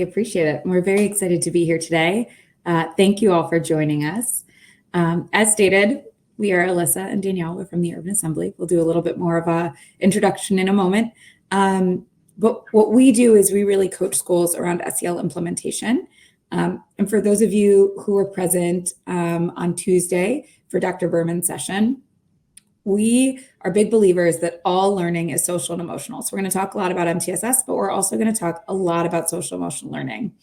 appreciate it. We're very excited to be here today. Thank you all for joining us. As stated, we are Alyssa and Danielle. We're from the Urban Assembly. We'll do a little bit more of a introduction in a moment. But what we do is we really coach schools around SEL implementation. And for those of you who were present on Tuesday for Dr. Berman's session, we are big believers that all learning is social and emotional. So we're going to talk a lot about MTSS, but we're also going to talk a lot about social emotional learning.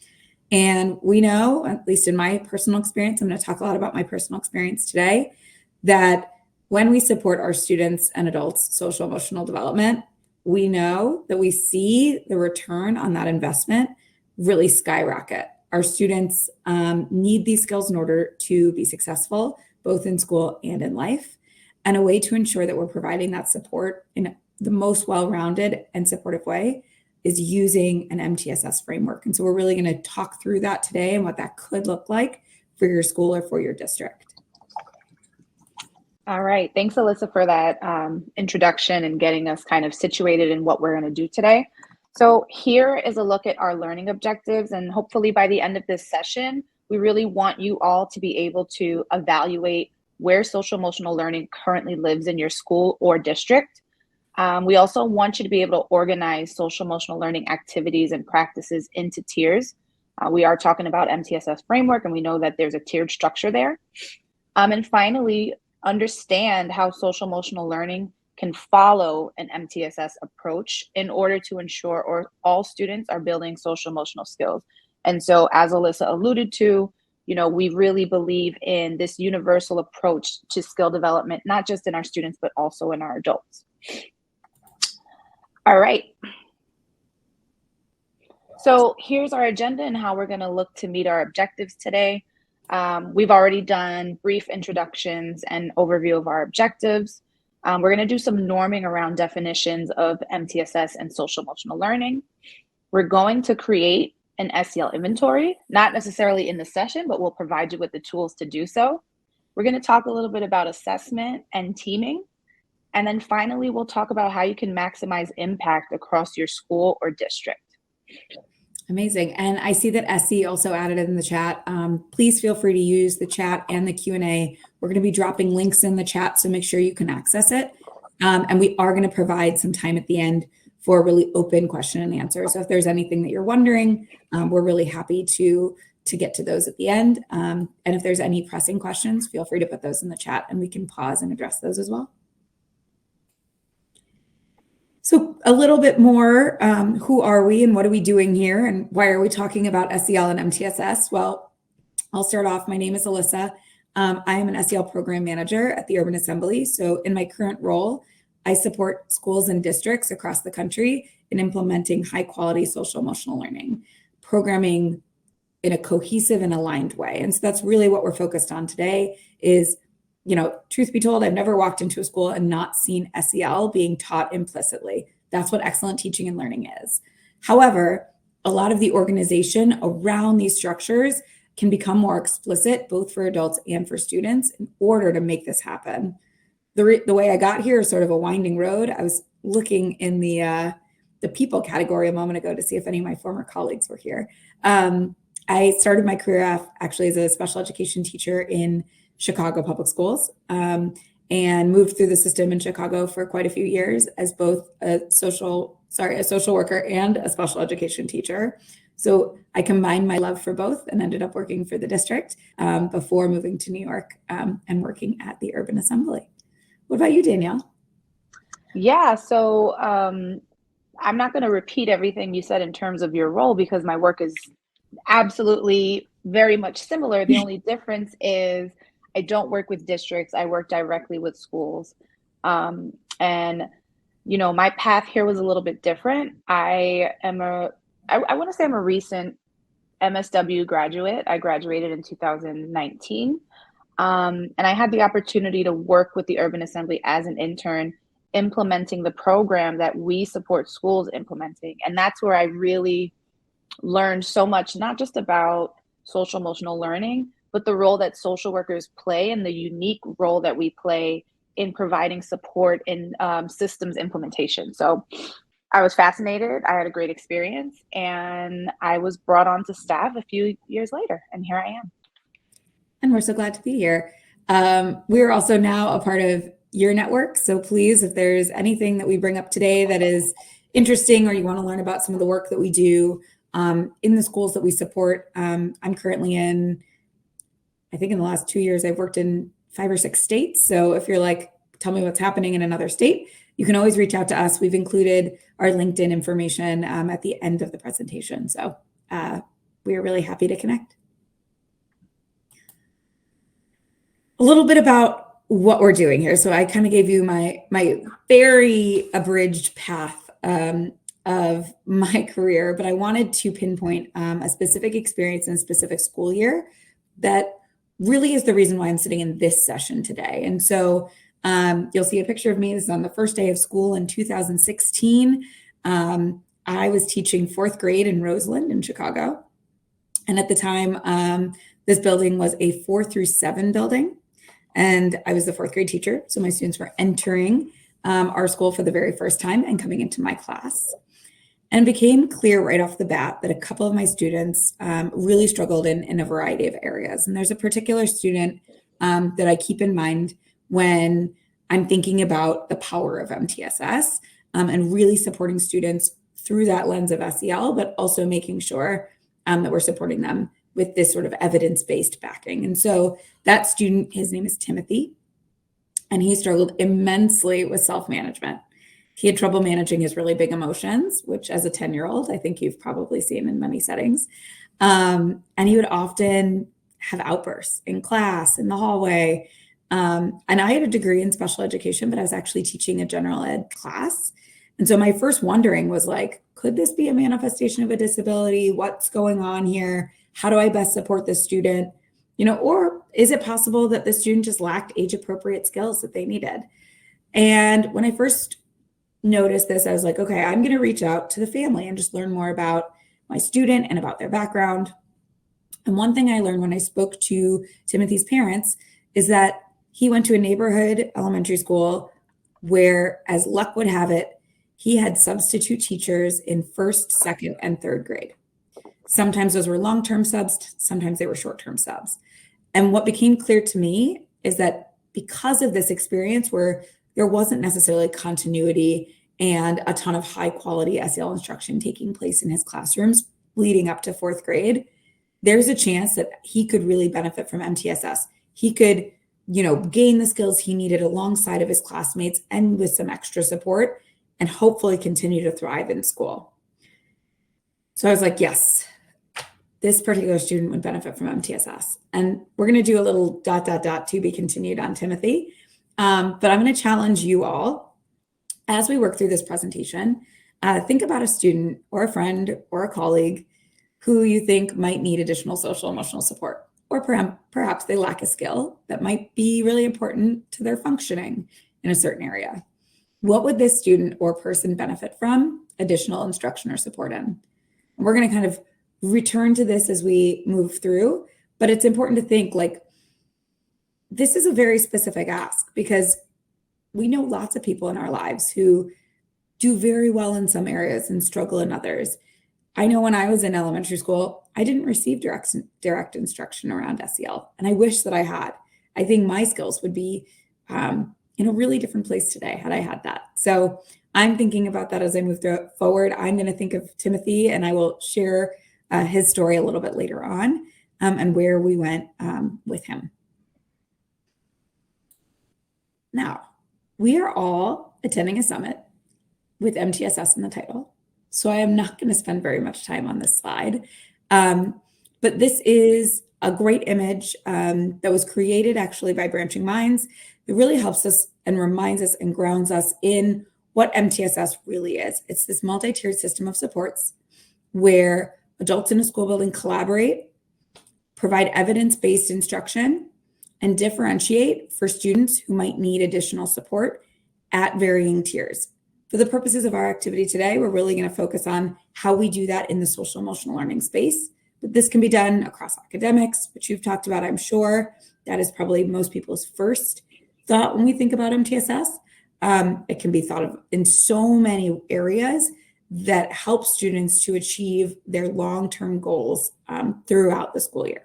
And we know, at least in my personal experience, I'm going to talk a lot about my personal experience today, that when we support our students and adults' social emotional development, we know that we see the return on that investment really skyrocket. Our students need these skills in order to be successful, both in school and in life. And a way to ensure that we're providing that support in the most well-rounded and supportive way is using an MTSS framework. And so we're really going to talk through that today and what that could look like for your school or for your district. All right. Thanks, Alyssa, for that introduction and getting us kind of situated in what we're going to do today. So here is a look at our learning objectives. And hopefully by the end of this session, we really want you all to be able to evaluate where social emotional learning currently lives in your school or district. We also want you to be able to organize social emotional learning activities and practices into tiers. We are talking about MTSS framework, and we know that there's a tiered structure there. And finally, understand how social emotional learning can follow an MTSS approach in order to ensure all students are building social emotional skills. And so, as Alyssa alluded to, we really believe in this universal approach to skill development, not just in our students, but also in our adults. All right. So here's our agenda and how we're going to look to meet our objectives today. We've already done brief introductions and overview of our objectives. We're going to do some norming around definitions of MTSS and social emotional learning. We're going to create an SEL inventory, not necessarily in the session, but we'll provide you with the tools to do so. We're going to talk a little bit about assessment and teaming. And then finally, we'll talk about how you can maximize impact across your school or district. Amazing. And I see that SE also added it in the chat. Please feel free to use the chat and the Q&A. We're going to be dropping links in the chat, so make sure you can access it. And we are going to provide some time at the end for a really open question and answer. So if there's anything that you're wondering, we're really happy to get to those at the end. And if there's any pressing questions, feel free to put those in the chat and we can pause and address those as well. So a little bit more, who are we and what are we doing here and why are we talking about SEL and MTSS? Well, I'll start off. My name is Alyssa. I am an SEL program manager at the Urban Assembly. So in my current role, I support schools and districts across the country in implementing high quality social emotional learning, programming in a cohesive and aligned way. And so that's really what we're focused on today is, truth be told, I've never walked into a school and not seen SEL being taught implicitly. That's what excellent teaching and learning is. However, a lot of the organization around these structures can become more explicit, both for adults and for students, in order to make this happen. The way I got here is sort of a winding road. I was looking in the people category a moment ago to see if any of my former colleagues were here. I started my career actually as a special education teacher in Chicago public schools and moved through the system in Chicago for quite a few years as both a social worker and a special education teacher. So I combined my love for both and ended up working for the district before moving to New York and working at the Urban Assembly. What about you, Danielle? Yeah, so I'm not going to repeat everything you said in terms of your role because my work is absolutely very much similar. The only difference is I don't work with districts. I work directly with schools. And, my path here was a little bit different. I want to say I'm a recent MSW graduate. I graduated in 2019. And I had the opportunity to work with the Urban Assembly as an intern, implementing the program that we support schools implementing. And that's where I really learned so much, not just about social emotional learning, but the role that social workers play and the unique role that we play in providing support in systems implementation. So I was fascinated. I had a great experience, and I was brought on to staff a few years later, and here I am. And we're so glad to be here. We are also now a part of your network. So please, if there's anything that we bring up today that is interesting or you want to learn about some of the work that we do in the schools that we support, I'm currently in, I think in the last 2 years, I've worked in 5 or 6 states. So if you're like, tell me what's happening in another state, you can always reach out to us. We've included our LinkedIn information at the end of the presentation. So we are really happy to connect. A little bit about what we're doing here. So I kind of gave you my very abridged path of my career, but I wanted to pinpoint a specific experience in a specific school year that really is the reason why I'm sitting in this session today. And so you'll see a picture of me. This is on the first day of school in 2016. I was teaching 4th grade in Roseland in Chicago. And at the time, this building was a 4 through 7 building. And I was the 4th grade teacher. So my students were entering our school for the very first time and coming into my class. And it became clear right off the bat that a couple of my students really struggled in a variety of areas. And there's a particular student that I keep in mind when I'm thinking about the power of MTSS and really supporting students through that lens of SEL, but also making sure that we're supporting them with this sort of evidence-based backing. And so that student, his name is Timothy, and he struggled immensely with self-management. He had trouble managing his really big emotions, which as a 10-year-old, I think you've probably seen in many settings. And he would often have outbursts in class, in the hallway. And I had a degree in special education, but I was actually teaching a general ed class. And so my first wondering was like, could this be a manifestation of a disability? What's going on here? How do I best support this student? Or is it possible that the student just lacked age-appropriate skills that they needed? And when I first noticed this, I was like, okay, I'm going to reach out to the family and just learn more about my student and about their background. And one thing I learned when I spoke to Timothy's parents is that he went to a neighborhood elementary school where, as luck would have it, he had substitute teachers in 1st, 2nd, and 3rd grade. Sometimes those were long-term subs, sometimes they were short-term subs. And what became clear to me is that because of this experience where there wasn't necessarily continuity and a ton of high-quality SEL instruction taking place in his classrooms leading up to 4th grade, there's a chance that he could really benefit from MTSS. He could, gain the skills he needed alongside of his classmates and with some extra support and hopefully continue to thrive in school. So I was like, yes, this particular student would benefit from MTSS. And we're going to do a little ... to be continued on Timothy. But I'm going to challenge you all as we work through this presentation. Think about a student or a friend or a colleague who you think might need additional social emotional support, or perhaps they lack a skill that might be really important to their functioning in a certain area. What would this student or person benefit from additional instruction or support in? And we're going to kind of return to this as we move through, but it's important to think like this is a very specific ask because we know lots of people in our lives who do very well in some areas and struggle in others. I know when I was in elementary school, I didn't receive direct instruction around SEL, and I wish that I had. I think my skills would be in a really different place today had I had that. So I'm thinking about that as I move forward. I'm going to think of Timothy, and I will share his story a little bit later on and where we went with him. Now, we are all attending a summit with MTSS in the title. So I am not going to spend very much time on this slide. But this is a great image that was created actually by Branching Minds. It really helps us and reminds us and grounds us in what MTSS really is. It's this multi-tiered system of supports where adults in a school building collaborate, provide evidence-based instruction, and differentiate for students who might need additional support at varying tiers. For the purposes of our activity today, we're really going to focus on how we do that in the social emotional learning space. But this can be done across academics, which you've talked about, I'm sure. That is probably most people's first thought when we think about MTSS. It can be thought of in so many areas that help students to achieve their long-term goals throughout the school year.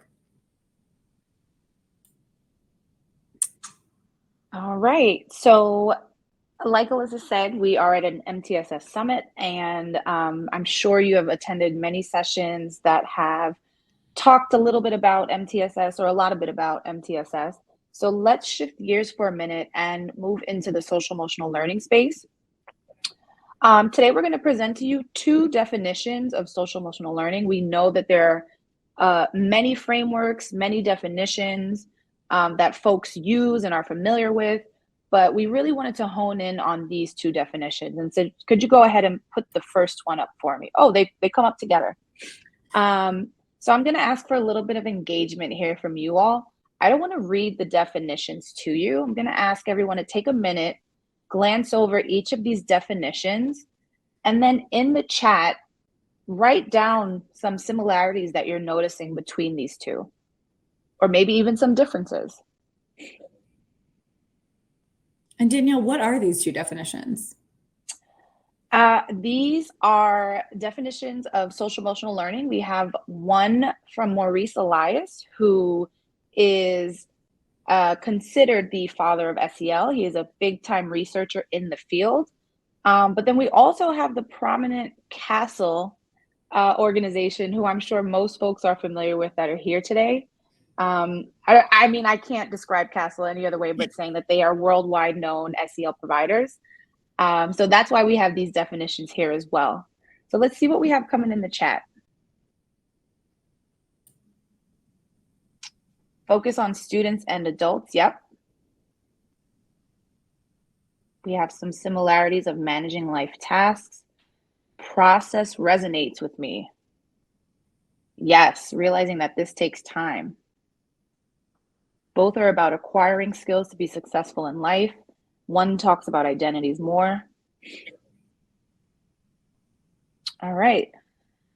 All right. So, like Alyssa said, we are at an MTSS summit, and I'm sure you have attended many sessions that have talked a little bit about MTSS or a lot of bit about MTSS. So let's shift gears for a minute and move into the social emotional learning space. Today, we're going to present to you two definitions of social emotional learning. We know that there are many frameworks, many definitions that folks use and are familiar with, but we really wanted to hone in on these two definitions. And so could you go ahead and put the first one up for me? Oh, they come up together. So I'm going to ask for a little bit of engagement here from you all. I don't want to read the definitions to you. I'm going to ask everyone to take a minute, glance over each of these definitions, and then in the chat, write down some similarities that you're noticing between these two, or maybe even some differences. And Danielle, what are these two definitions? These are definitions of social emotional learning. We have one from Maurice Elias, who is considered the father of SEL. He is a big-time researcher in the field. But then we also have the prominent CASEL organization, who I'm sure most folks are familiar with that are here today. I mean, I can't describe CASEL any other way but saying that they are worldwide known SEL providers. So that's why we have these definitions here as well. So let's see what we have coming in the chat. Focus on students and adults. Yep. We have some similarities of managing life tasks. Process resonates with me. Yes, realizing that this takes time. Both are about acquiring skills to be successful in life. One talks about identities more. All right.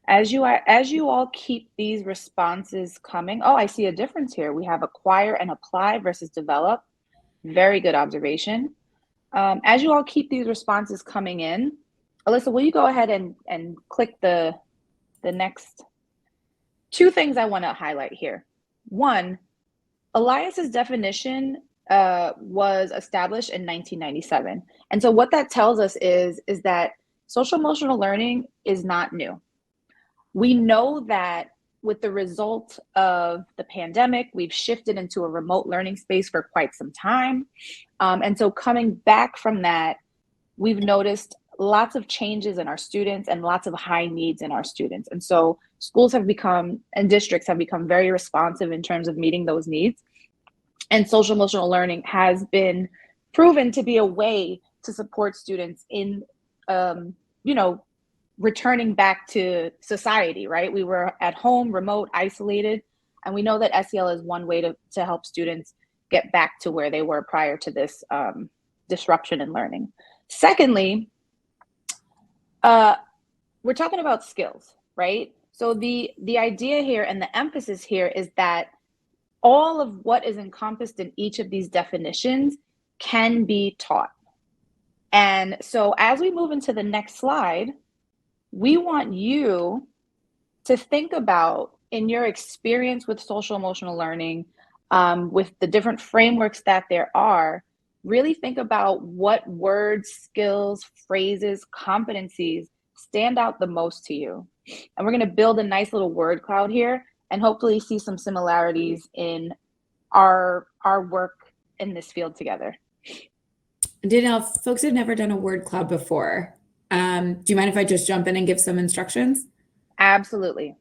As you all keep these responses coming, oh, I see a difference here. We have acquire and apply versus develop. Very good observation. As you all keep these responses coming in, Alyssa, will you go ahead and click the next two things I want to highlight here. One, Elias's definition was established in 1997. And so what that tells us is that social emotional learning is not new. We know that with the result of the pandemic, we've shifted into a remote learning space for quite some time. And so coming back from that, we've noticed lots of changes in our students and lots of high needs in our students. And so schools have become, and districts have become very responsive in terms of meeting those needs. And social emotional learning has been proven to be a way to support students in, returning back to society, right? We were at home, remote, isolated, and we know that SEL is one way to help students get back to where they were prior to this disruption in learning. Secondly, we're talking about skills, right? So the idea here and the emphasis here is that all of what is encompassed in each of these definitions can be taught. And so as we move into the next slide, we want you to think about, in your experience with social emotional learning, with the different frameworks that there are, really think about what words, skills, phrases, competencies stand out the most to you. And we're going to build a nice little word cloud here and hopefully see some similarities in our work in this field together. Danielle, folks have never done a word cloud before. Do you mind if I just jump in and give some instructions? Absolutely.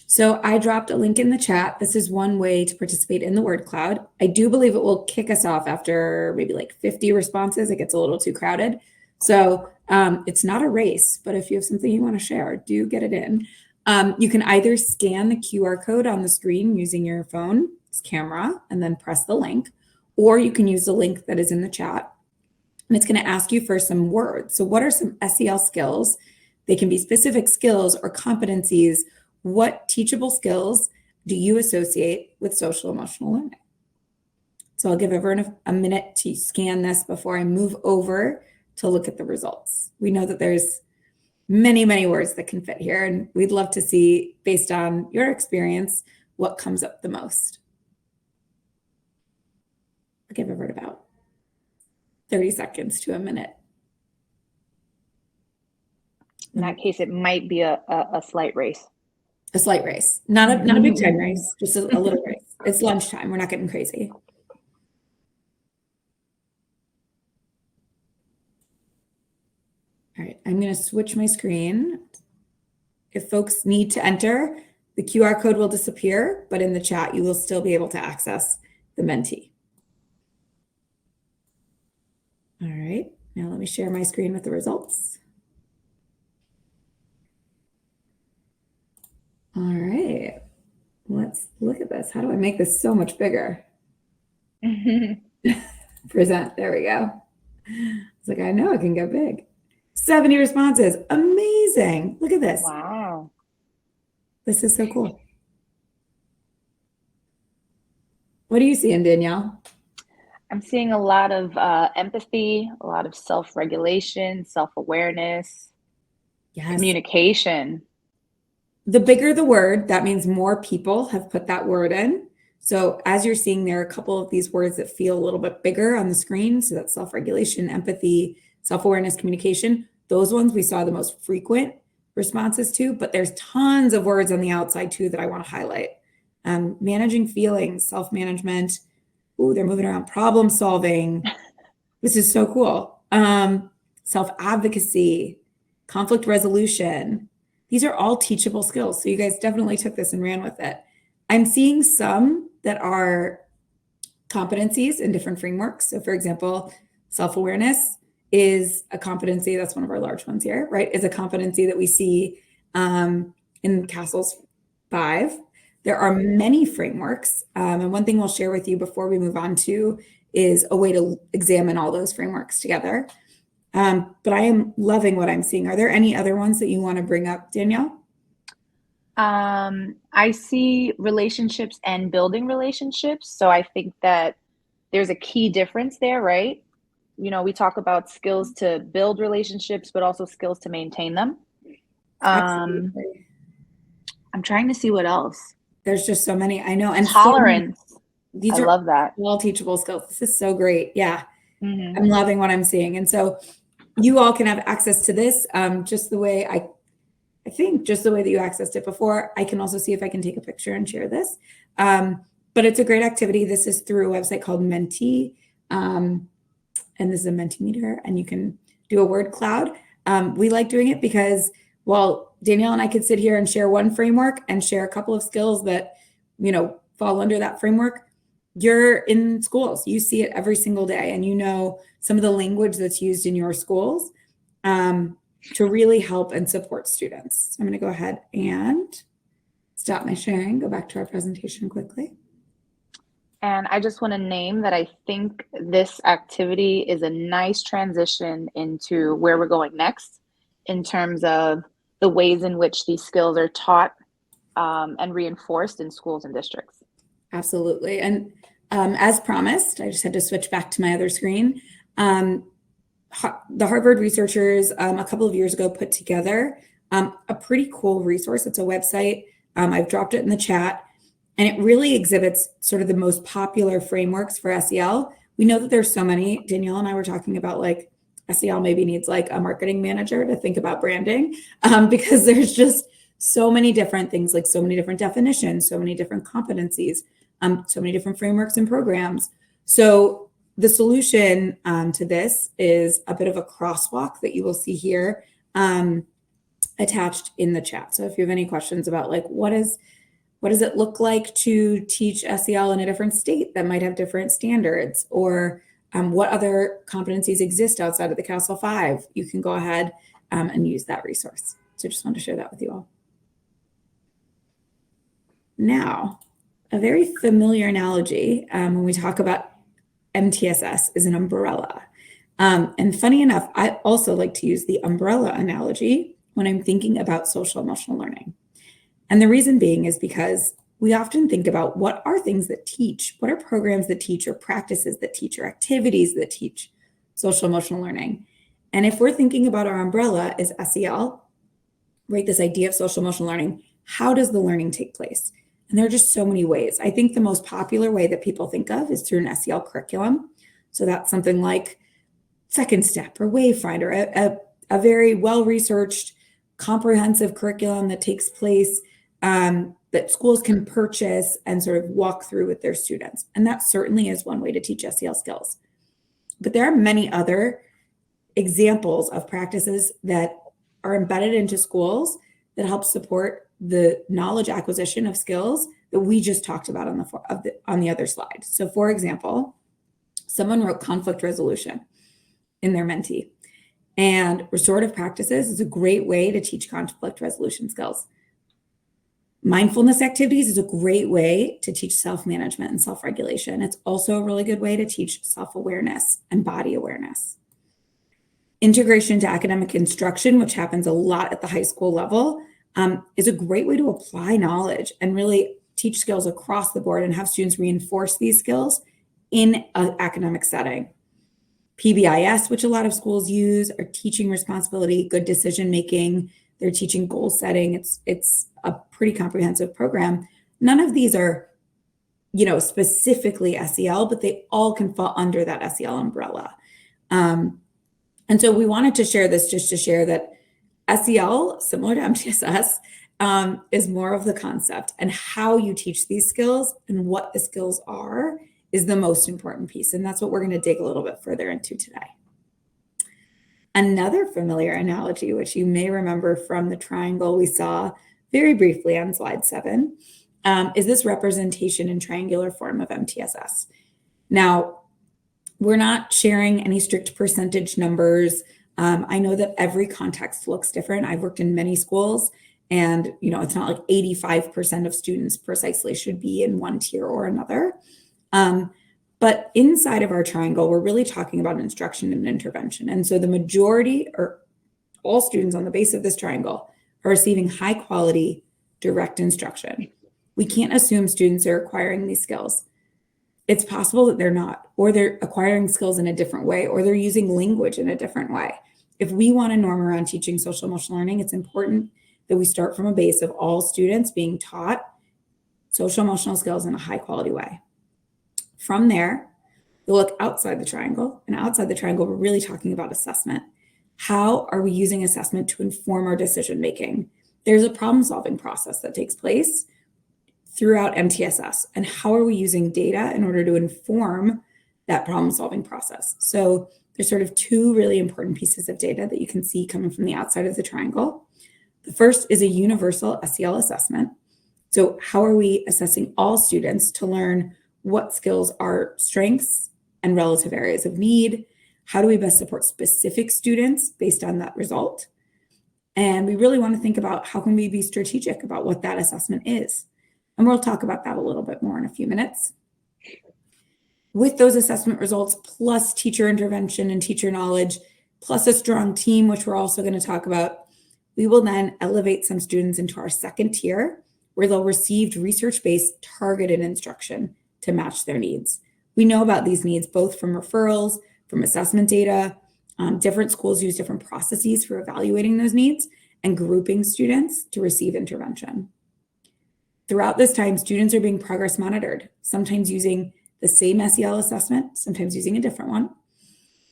So I dropped a link in the chat. This is one way to participate in the word cloud. I do believe it will kick us off after maybe like 50 responses. It gets a little too crowded. So it's not a race, but if you have something you want to share, do get it in. You can either scan the QR code on the screen using your phone's camera and then press the link, or you can use the link that is in the chat. And it's going to ask you for some words. So what are some SEL skills? They can be specific skills or competencies. What teachable skills do you associate with social emotional learning? So I'll give everyone a minute to scan this before I move over to look at the results. We know that there's many, many words that can fit here. And we'd love to see, based on your experience, what comes up the most. I'll give everyone about 30 seconds to a minute. In that case, it might be a slight race. A slight race, not a big time race, just a little race. It's lunchtime. We're not getting crazy. All right, I'm going to switch my screen. If folks need to enter, the QR code will disappear, but in the chat, you will still be able to access the Menti. All right, now let me share my screen with the results. All right, let's look at this. How do I make this so much bigger? Present, there we go. It's like, I know it can get big. 70 responses, amazing. Look at this. Wow. This is so cool. What are you seeing, Danielle? I'm seeing a lot of empathy, a lot of self-regulation, self-awareness, Yes. communication. The bigger the word, that means more people have put that word in. So as you're seeing, there are a couple of these words that feel a little bit bigger on the screen. So that's self-regulation, empathy, self-awareness, communication. Those ones we saw the most frequent responses to, but there's tons of words on the outside too that I want to highlight. Managing feelings, self-management. Ooh, they're moving around. Problem solving. This is so cool. Self-advocacy, conflict resolution. These are all teachable skills. So you guys definitely took this and ran with it. I'm seeing some that are competencies in different frameworks. So for example, self-awareness is a competency, that's one of our large ones here, right? Is a competency that we see in CASEL's 5. There are many frameworks. And one thing we'll share with you before we move on to is a way to examine all those frameworks together. But I am loving what I'm seeing. Are there any other ones that you want to bring up, Danielle? I see relationships and building relationships. So I think that there's a key difference there, right? You know, we talk about skills to build relationships, but also skills to maintain them. Absolutely. I'm trying to see what else. There's just so many. I know. And tolerance. These I are love that. all teachable skills. This is so great. Yeah. Mm-hmm. I'm loving what I'm seeing. And so you all can have access to this just the way I think just the way that you accessed it before. I can also see if I can take a picture and share this. But it's a great activity. This is through a website called Menti. And this is a Mentimeter, and you can do a word cloud. We like doing it because, well, Danielle and I could sit here and share one framework and share a couple of skills that, you know, fall under that framework. You're in schools, you see it every single day, and you know some of the language that's used in your schools to really help and support students. So I'm going to go ahead and stop my sharing, go back to our presentation quickly. And I just want to name that I think this activity is a nice transition into where we're going next in terms of the ways in which these skills are taught and reinforced in schools and districts. Absolutely. And as promised, I just had to switch back to my other screen. The Harvard researchers a couple of years ago put together a pretty cool resource. It's a website. I've dropped it in the chat. And it really exhibits sort of the most popular frameworks for SEL. We know that there's so many. Danielle and I were talking about like SEL maybe needs like a marketing manager to think about branding because there's just so many different things, like so many different definitions, so many different competencies, so many different frameworks and programs. So the solution to this is a bit of a crosswalk that you will see here attached in the chat. So if you have any questions about like what does it look like to teach SEL in a different state that might have different standards, or what other competencies exist outside of the CASEL 5, you can go ahead and use that resource. So just wanted to share that with you all. Now, a very familiar analogy when we talk about MTSS is an umbrella. And funny enough, I also like to use the umbrella analogy when I'm thinking about social emotional learning. And the reason being is because we often think about what are things that teach, what are programs that teach, or practices that teach, or activities that teach social emotional learning. And if we're thinking about our umbrella as SEL, right? This idea of social emotional learning. How does the learning take place? And there are just so many ways. I think the most popular way that people think of is through an SEL curriculum. So that's something like Second Step or Wayfinder, a very well-researched, comprehensive curriculum that takes place that schools can purchase and sort of walk through with their students. And that certainly is one way to teach SEL skills. But there are many other examples of practices that are embedded into schools that help support the knowledge acquisition of skills that we just talked about on the other slide. So for example, someone wrote conflict resolution in their Menti. And restorative practices is a great way to teach conflict resolution skills. Mindfulness activities is a great way to teach self-management and self-regulation. It's also a really good way to teach self-awareness and body awareness. Integration to academic instruction, which happens a lot at the high school level, is a great way to apply knowledge and really teach skills across the board and have students reinforce these skills in an academic setting. PBIS, which a lot of schools use, are teaching responsibility, good decision making. They're teaching goal setting. It's a pretty comprehensive program. None of these are, specifically SEL, but they all can fall under that SEL umbrella. And so we wanted to share this just to share that SEL, similar to MTSS, is more of the concept, and how you teach these skills and what the skills are is the most important piece. And that's what we're going to dig a little bit further into today. Another familiar analogy, which you may remember from the triangle we saw very briefly on slide 7, is this representation in triangular form of MTSS. Now, we're not sharing any strict percentage numbers. I know that every context looks different. I've worked in many schools, and it's not like 85% of students precisely should be in one tier or another. But inside of our triangle, we're really talking about instruction and intervention. And so the majority, or all students on the base of this triangle, are receiving high quality, direct instruction. We can't assume students are acquiring these skills. It's possible that they're not, or they're acquiring skills in a different way, or they're using language in a different way. If we want to norm around teaching social emotional learning, it's important that we start from a base of all students being taught social emotional skills in a high quality way. From there, you'll look outside the triangle, and outside the triangle, we're really talking about assessment. How are we using assessment to inform our decision making? There's a problem solving process that takes place throughout MTSS, and how are we using data in order to inform that problem solving process? So there's sort of two really important pieces of data that you can see coming from the outside of the triangle. The first is a universal SEL assessment. So how are we assessing all students to learn what skills are strengths and relative areas of need? How do we best support specific students based on that result? And we really want to think about how can we be strategic about what that assessment is. And we'll talk about that a little bit more in a few minutes. With those assessment results, plus teacher intervention and teacher knowledge, plus a strong team, which we're also going to talk about, we will then elevate some students into our second tier, where they'll receive research-based targeted instruction to match their needs. We know about these needs both from referrals, from assessment data. Different schools use different processes for evaluating those needs and grouping students to receive intervention. Throughout this time, students are being progress monitored, sometimes using the same SEL assessment, sometimes using a different one,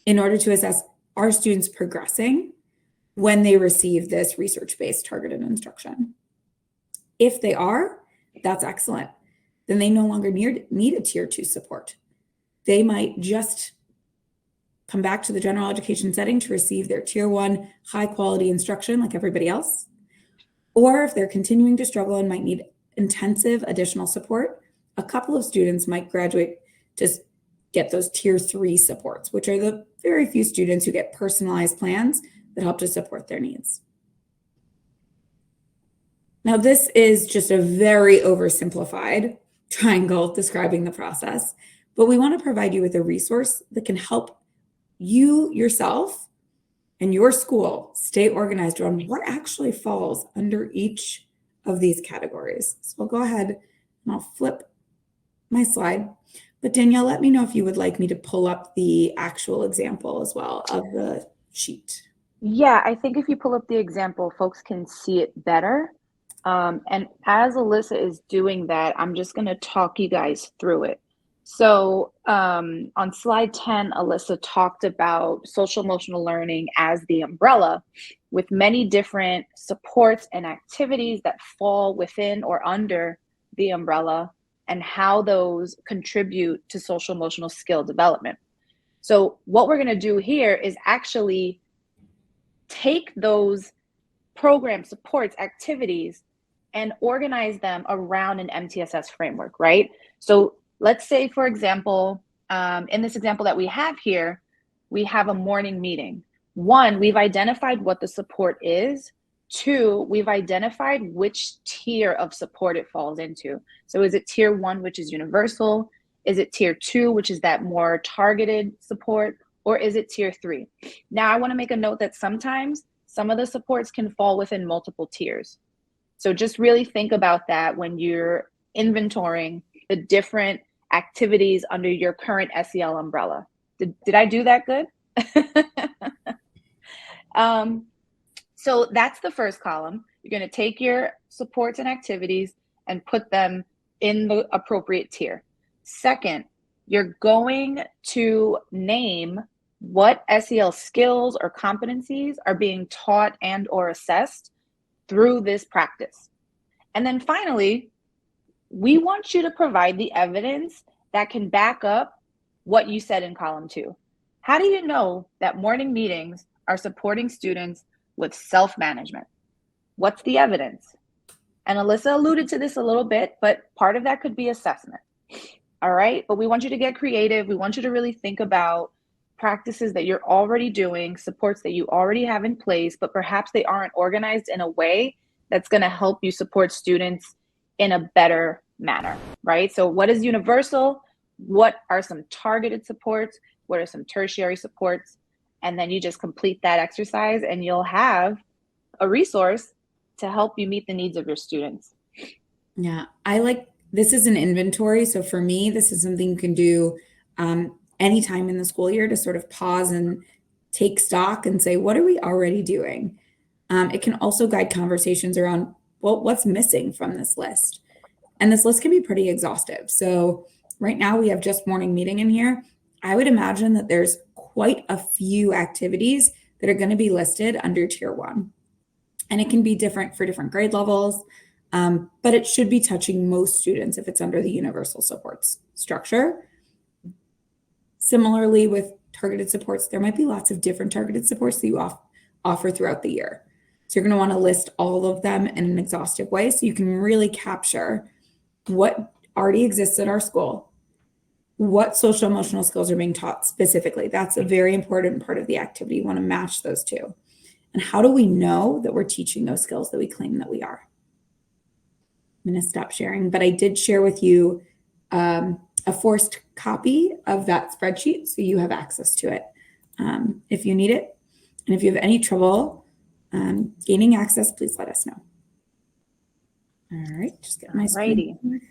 in order to assess, are students progressing when they receive this research-based targeted instruction? If they are, that's excellent. Then they no longer need a tier 2 support. They might just come back to the general education setting to receive their tier 1 high quality instruction like everybody else. Or if they're continuing to struggle and might need intensive additional support, a couple of students might graduate to get those tier 3 supports, which are the very few students who get personalized plans that help to support their needs. Now, this is just a very oversimplified triangle describing the process, but we want to provide you with a resource that can help you yourself and your school stay organized around what actually falls under each of these categories. So I'll go ahead and I'll flip my slide. But Danielle, let me know if you would like me to pull up the actual example as well of the sheet. Yeah, I think if you pull up the example, folks can see it better. And as Alyssa is doing that, I'm just going to talk you guys through it. So on slide 10, Alyssa talked about social emotional learning as the umbrella with many different supports and activities that fall within or under the umbrella and how those contribute to social emotional skill development. So what we're going to do here is actually take those program supports activities and organize them around an MTSS framework, right? So let's say, for example, in this example that we have here, we have a morning meeting. One, we've identified what the support is. Two, we've identified which tier of support it falls into. So is it tier one, which is universal? Is it tier two, which is that more targeted support? Or is it tier three? Now, I want to make a note that sometimes some of the supports can fall within multiple tiers. So just really think about that when you're inventorying the different activities under your current SEL umbrella. Did I do that good? So that's the first column. You're going to take your supports and activities and put them in the appropriate tier. Second, you're going to name what SEL skills or competencies are being taught and or assessed through this practice. And then finally, we want you to provide the evidence that can back up what you said in column 2. How do you know that morning meetings are supporting students with self-management? What's the evidence? And Alyssa alluded to this a little bit, but part of that could be assessment. All right, but we want you to get creative. We want you to really think about practices that you're already doing, supports that you already have in place, but perhaps they aren't organized in a way that's going to help you support students in a better manner, right? So what is universal? What are some targeted supports? What are some tertiary supports? And then you just complete that exercise and you'll have a resource to help you meet the needs of your students. Yeah, this is an inventory. So for me, this is something you can do anytime in the school year to sort of pause and take stock and say, what are we already doing? It can also guide conversations around, well, what's missing from this list? And this list can be pretty exhaustive. So right now we have just morning meeting in here. I would imagine that there's quite a few activities that are going to be listed under tier 1. And it can be different for different grade levels, but it should be touching most students if it's under the universal supports structure. Similarly, with targeted supports, there might be lots of different targeted supports that you offer throughout the year. So you're going to want to list all of them in an exhaustive way so you can really capture what already exists at our school, what social emotional skills are being taught specifically. That's a very important part of the activity. You want to match those two. And how do we know that we're teaching those skills that we claim that we are? I'm going to stop sharing, but I did share with you a forced copy of that spreadsheet so you have access to it if you need it. And if you have any trouble gaining access, please let us know. All right, just get my screen.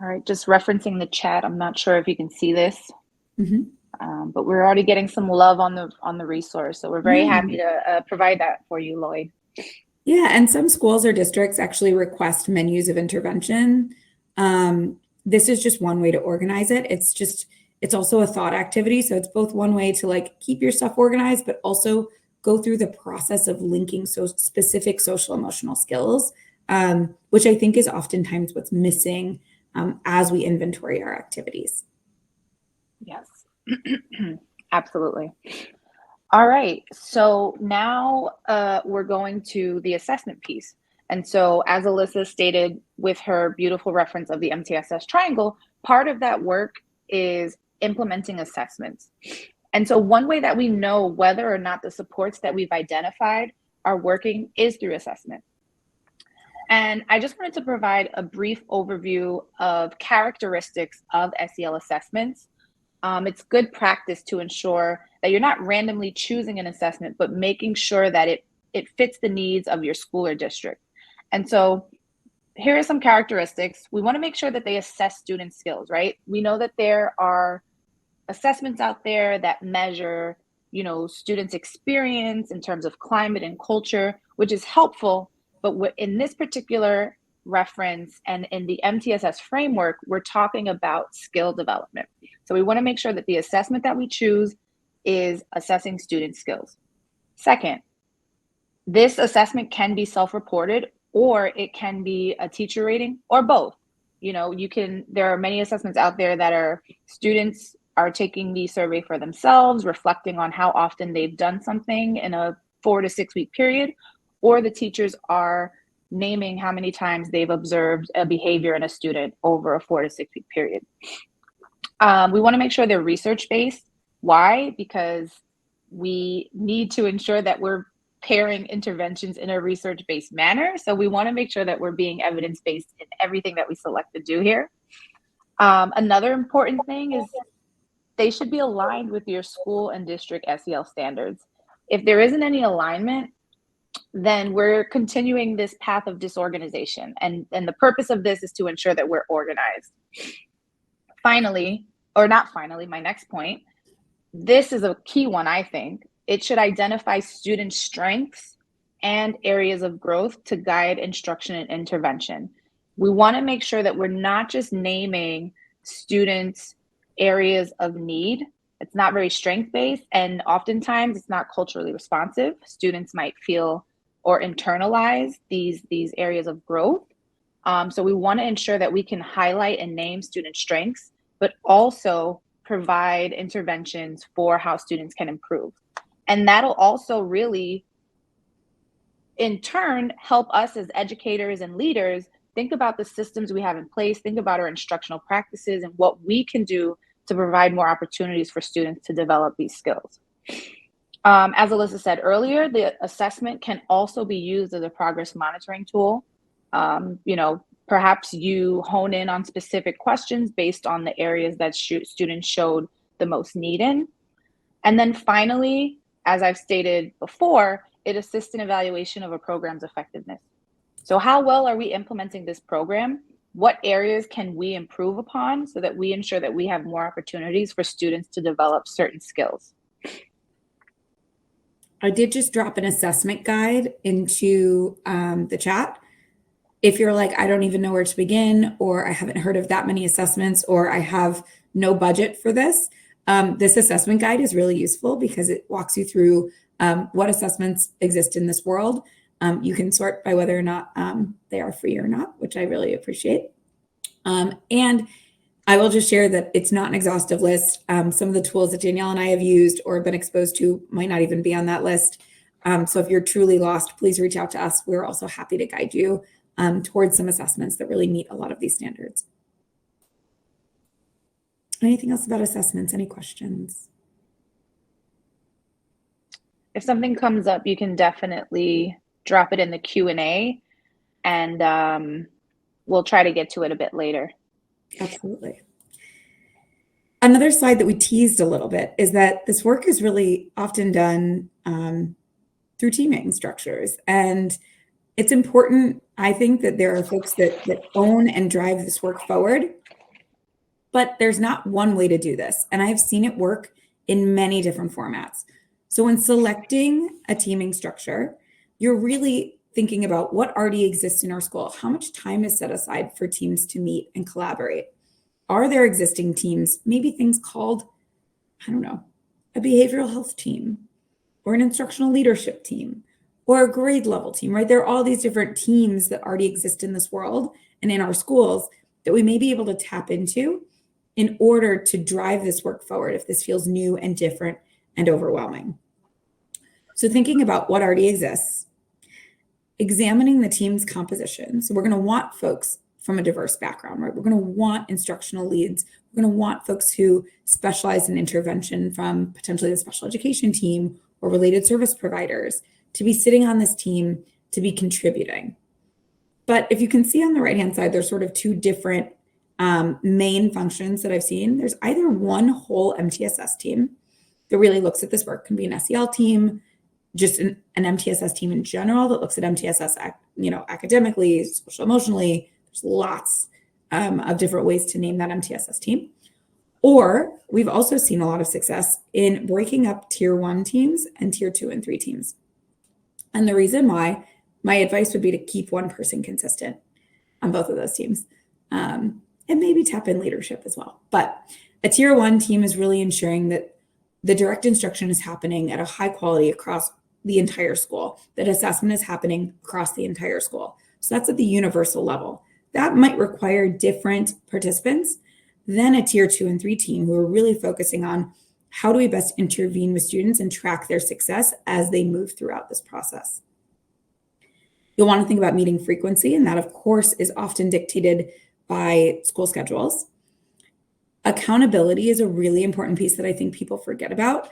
All right, just referencing the chat. I'm not sure if you can see this, but we're already getting some love on the resource. So we're very happy to provide that for you, Lloyd. Yeah, and some schools or districts actually request menus of intervention. This is just one way to organize it. It's also a thought activity. So it's both one way to keep your stuff organized, but also go through the process of linking specific social emotional skills, which I think is oftentimes what's missing as we inventory our activities. Yes, absolutely. All right, so now we're going to the assessment piece. And so as Alyssa stated with her beautiful reference of the MTSS triangle, part of that work is implementing assessments. And so one way that we know whether or not the supports that we've identified are working is through assessment. And I just wanted to provide a brief overview of characteristics of SEL assessments. It's good practice to ensure that you're not randomly choosing an assessment, but making sure that it fits the needs of your school or district. And so here are some characteristics. We want to make sure that they assess student skills, right? We know that there are assessments out there that measure students' experience in terms of climate and culture, which is helpful. But in this particular reference and in the MTSS framework, we're talking about skill development. So we want to make sure that the assessment that we choose is assessing student skills. Second, this assessment can be self-reported, or it can be a teacher rating, or both. There are many assessments out there that are students are taking the survey for themselves, reflecting on how often they've done something in a 4 to 6 week period, or the teachers are naming how many times they've observed a behavior in a student over a 4 to 6 week period. We want to make sure they're research-based. Why? Because we need to ensure that we're pairing interventions in a research-based manner. So we want to make sure that we're being evidence-based in everything that we select to do here. Another important thing is they should be aligned with your school and district SEL standards. If there isn't any alignment, then we're continuing this path of disorganization. And the purpose of this is to ensure that we're organized. Finally, or not finally, my next point, this is a key one, I think. It should identify student strengths and areas of growth to guide instruction and intervention. We want to make sure that we're not just naming students' areas of need. It's not very strength-based, and oftentimes it's not culturally responsive. Students might feel or internalize these areas of growth. So we want to ensure that we can highlight and name student strengths, but also provide interventions for how students can improve. And that'll also really, in turn, help us as educators and leaders think about the systems we have in place, think about our instructional practices and what we can do to provide more opportunities for students to develop these skills. As Alyssa said earlier, the assessment can also be used as a progress monitoring tool. Perhaps you hone in on specific questions based on the areas that students showed the most need in. And then finally, as I've stated before, it assists in evaluation of a program's effectiveness. So how well are we implementing this program? What areas can we improve upon so that we ensure that we have more opportunities for students to develop certain skills? I did just drop an assessment guide into the chat. If you're like, I don't even know where to begin, or I haven't heard of that many assessments, or I have no budget for this, this assessment guide is really useful because it walks you through what assessments exist in this world. You can sort by whether or not they are free or not, which I really appreciate. And I will just share that it's not an exhaustive list. Some of the tools that Danielle and I have used or been exposed to might not even be on that list. So if you're truly lost, please reach out to us. We're also happy to guide you towards some assessments that really meet a lot of these standards. Anything else about assessments? Any questions? If something comes up, you can definitely drop it in the Q&A, and we'll try to get to it a bit later. Absolutely. Another slide that we teased a little bit is that this work is really often done through teaming structures. And it's important, I think, that there are folks that own and drive this work forward. But there's not one way to do this. And I've seen it work in many different formats. So when selecting a teaming structure, you're really thinking about what already exists in our school. How much time is set aside for teams to meet and collaborate? Are there existing teams, maybe things called, I don't know, a behavioral health team or an instructional leadership team or a grade level team, right? There are all these different teams that already exist in this world and in our schools that we may be able to tap into in order to drive this work forward if this feels new and different and overwhelming. So thinking about what already exists, examining the team's composition. So we're going to want folks from a diverse background, right? We're going to want instructional leads. We're going to want folks who specialize in intervention from potentially the special education team or related service providers to be sitting on this team, to be contributing. But if you can see on the right-hand side, there's sort of two different main functions that I've seen. There's either one whole MTSS team that really looks at this work, can be an SEL team, just an MTSS team in general that looks at MTSS, academically, social emotionally. There's lots of different ways to name that MTSS team. Or we've also seen a lot of success in breaking up tier 1 teams and tier 2 and 3 teams. And the reason why, my advice would be to keep one person consistent on both of those teams, and maybe tap in leadership as well. But a tier 1 team is really ensuring that the direct instruction is happening at a high quality across the entire school, that assessment is happening across the entire school. So that's at the universal level. That might require different participants than a tier 2 and 3 team who are really focusing on how do we best intervene with students and track their success as they move throughout this process. You'll want to think about meeting frequency, and that, of course, is often dictated by school schedules. Accountability is a really important piece that I think people forget about.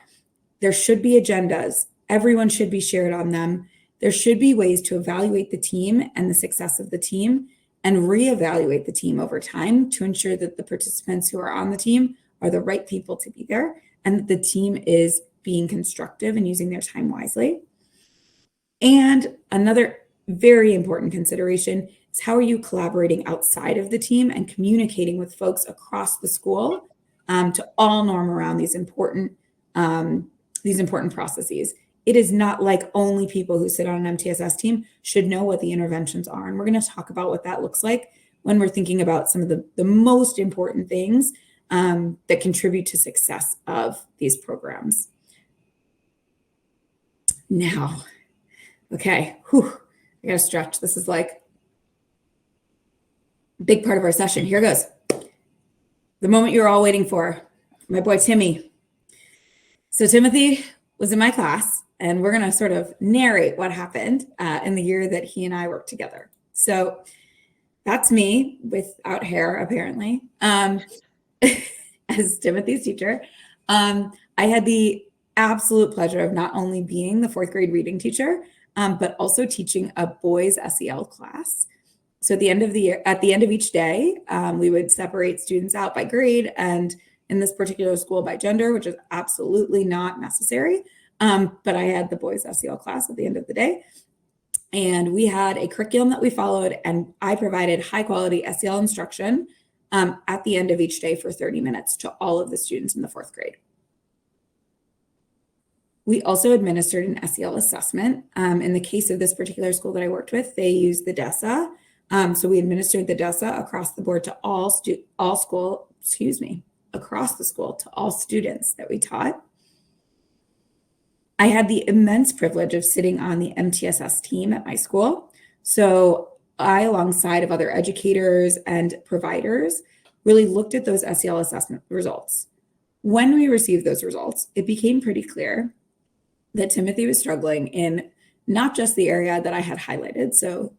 There should be agendas. Everyone should be shared on them. There should be ways to evaluate the team and the success of the team and reevaluate the team over time to ensure that the participants who are on the team are the right people to be there and that the team is being constructive and using their time wisely. And another very important consideration is how are you collaborating outside of the team and communicating with folks across the school to all norm around these important processes. It is not like only people who sit on an MTSS team should know what the interventions are. And we're going to talk about what that looks like when we're thinking about some of the most important things that contribute to success of these programs. Now, okay, I got to stretch. This is like a big part of our session. Here goes. The moment you're all waiting for, my boy Timmy. So Timothy was in my class, and we're going to sort of narrate what happened in the year that he and I worked together. So that's me without hair, apparently, as Timothy's teacher. I had the absolute pleasure of not only being the 4th grade reading teacher, but also teaching a boys SEL class. So at the end of the year, at the end of each day, we would separate students out by grade and in this particular school by gender, which is absolutely not necessary. But I had the boys SEL class at the end of the day. And we had a curriculum that we followed, and I provided high quality SEL instruction at the end of each day for 30 minutes to all of the students in the 4th grade. We also administered an SEL assessment. In the case of this particular school that I worked with, they used the DESA. So we administered the DESA across the board to across the school to all students that we taught. I had the immense privilege of sitting on the MTSS team at my school. So I, alongside of other educators and providers, really looked at those SEL assessment results. When we received those results, it became pretty clear that Timothy was struggling in not just the area that I had highlighted. So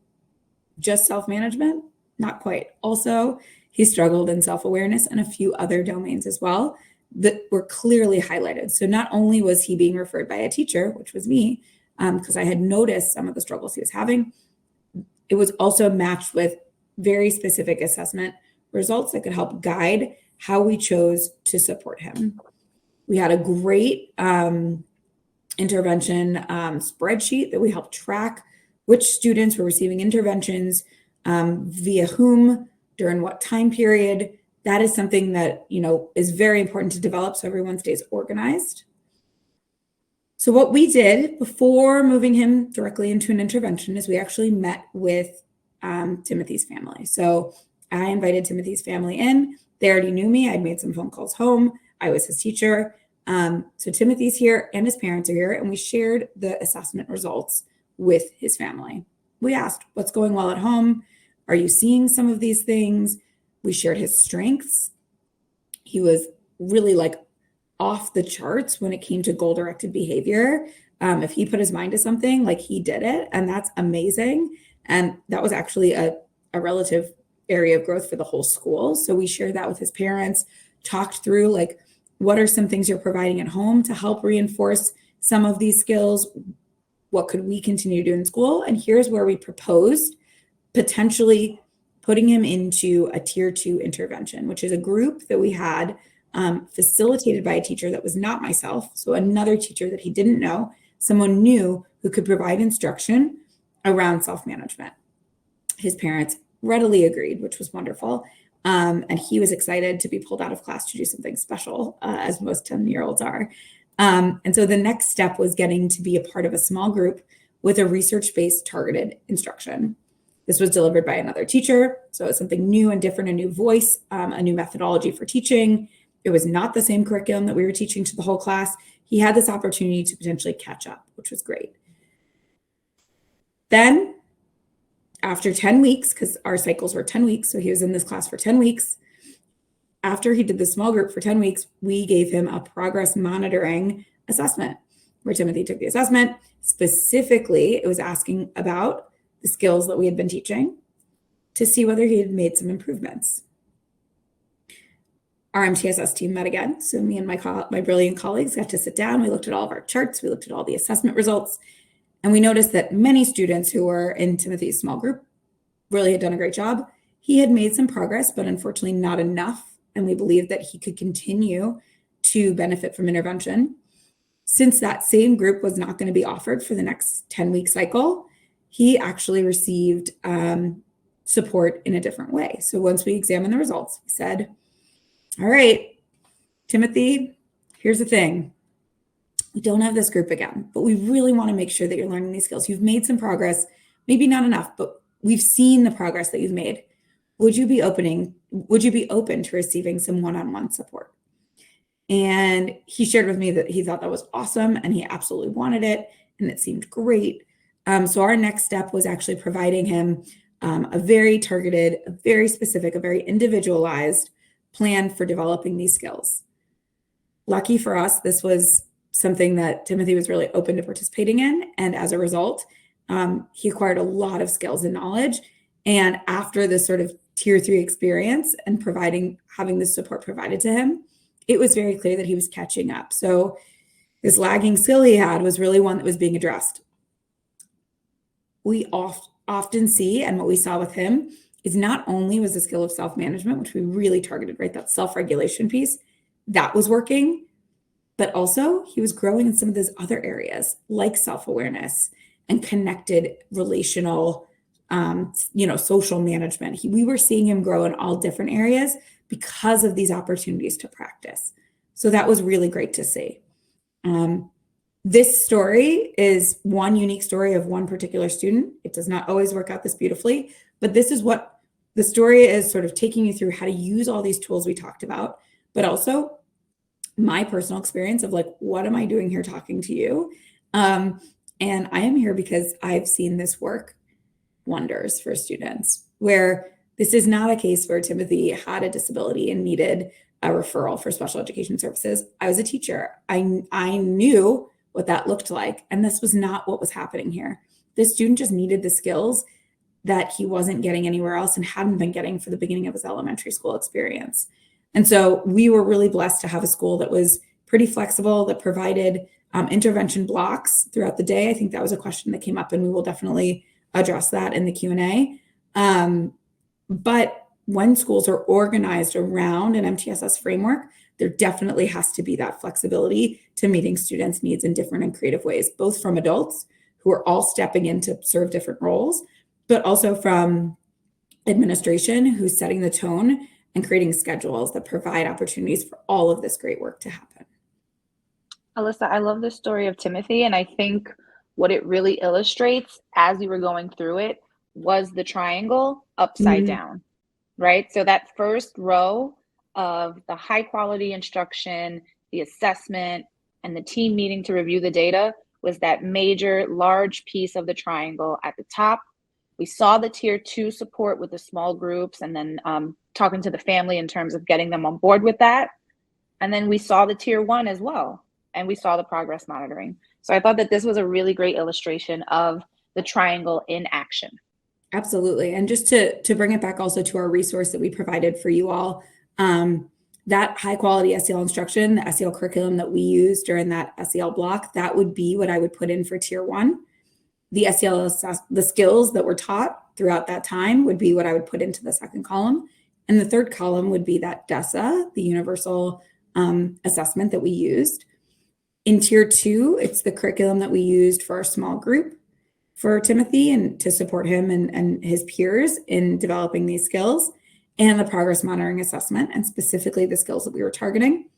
just self-management, not quite. Also, he struggled in self-awareness and a few other domains as well that were clearly highlighted. So not only was he being referred by a teacher, which was me, because I had noticed some of the struggles he was having, it was also matched with very specific assessment results that could help guide how we chose to support him. We had a great intervention spreadsheet that we helped track which students were receiving interventions via whom, during what time period. That is something that, is very important to develop so everyone stays organized. So what we did before moving him directly into an intervention is we actually met with Timothy's family. So I invited Timothy's family in. They already knew me. I'd made some phone calls home. I was his teacher. So Timothy's here and his parents are here, and we shared the assessment results with his family. We asked, what's going well at home? Are you seeing some of these things? We shared his strengths. He was really off the charts when it came to goal-directed behavior. If he put his mind to something, he did it, and that's amazing. And that was actually a relative area of growth for the whole school. So we shared that with his parents, talked through what are some things you're providing at home to help reinforce some of these skills? What could we continue to do in school? And here's where we proposed potentially putting him into a tier 2 intervention, which is a group that we had facilitated by a teacher that was not myself. So another teacher that he didn't know, someone new who could provide instruction around self-management. His parents readily agreed, which was wonderful. And he was excited to be pulled out of class to do something special, as most 10-year-olds are. And so the next step was getting to be a part of a small group with a research-based targeted instruction. This was delivered by another teacher, so it's something new and different, a new voice, a new methodology for teaching. It was not the same curriculum that we were teaching to the whole class. He had this opportunity to potentially catch up, which was great. Then, after 10 weeks, because our cycles were 10 weeks, so he was in this class for 10 weeks. After he did the small group for 10 weeks, we gave him a progress monitoring assessment where Timothy took the assessment. Specifically, it was asking about the skills that we had been teaching to see whether he had made some improvements. Our MTSS team met again. So me and my brilliant colleagues got to sit down. We looked at all of our charts. We looked at all the assessment results. And we noticed that many students who were in Timothy's small group really had done a great job. He had made some progress, but unfortunately not enough. And we believed that he could continue to benefit from intervention. Since that same group was not going to be offered for the next 10-week cycle, he actually received support in a different way. So once we examined the results, we said, all right, Timothy, here's the thing. We don't have this group again, but we really want to make sure that you're learning these skills. You've made some progress, maybe not enough, but we've seen the progress that you've made. Would you be open to receiving some one-on-one support? And he shared with me that he thought that was awesome and he absolutely wanted it and it seemed great. So our next step was actually providing him a very targeted, a very specific, a very individualized plan for developing these skills. Lucky for us, this was something that Timothy was really open to participating in. And as a result, he acquired a lot of skills and knowledge. And after this sort of tier 3 experience and having this support provided to him, it was very clear that he was catching up. So this lagging skill he had was really one that was being addressed. We often see, and what we saw with him is not only was the skill of self-management, which we really targeted, right? That self-regulation piece, that was working, but also he was growing in some of those other areas like self-awareness and connected relational, social management. We were seeing him grow in all different areas because of these opportunities to practice. So that was really great to see. This story is one unique story of one particular student. It does not always work out this beautifully, but this is what the story is, sort of taking you through how to use all these tools we talked about, but also my personal experience of like, what am I doing here talking to you? And I am here because I've seen this work wonders for students, where this is not a case where Timothy had a disability and needed a referral for special education services. I was a teacher. I knew what that looked like. And this was not what was happening here. This student just needed the skills that he wasn't getting anywhere else and hadn't been getting for the beginning of his elementary school experience. And so we were really blessed to have a school that was pretty flexible, that provided intervention blocks throughout the day. I think that was a question that came up, and we will definitely address that in the Q&A. But when schools are organized around an MTSS framework, there definitely has to be that flexibility to meeting students' needs in different and creative ways, both from adults who are all stepping in to serve different roles, but also from administration who's setting the tone and creating schedules that provide opportunities for all of this great work to happen. Alyssa, I love the story of Timothy, and I think what it really illustrates as you were going through it was the triangle upside down, right? So that first row of the high quality instruction, the assessment, and the team meeting to review the data was that major large piece of the triangle at the top. We saw the tier 2 support with the small groups, and then talking to the family in terms of getting them on board with that. And then we saw the tier 1 as well, and we saw the progress monitoring. So I thought that this was a really great illustration of the triangle in action. Absolutely. And just to bring it back also to our resource that we provided for you all, that high quality SEL instruction, the SEL curriculum that we use during that SEL block, that would be what I would put in for tier 1. The the skills that were taught throughout that time would be what I would put into the second column. And the third column would be that DESA, the universal assessment that we used. In tier 2, it's the curriculum that we used for our small group for Timothy and to support him and his peers in developing these skills. and the progress monitoring assessment, and specifically the skills that we were targeting.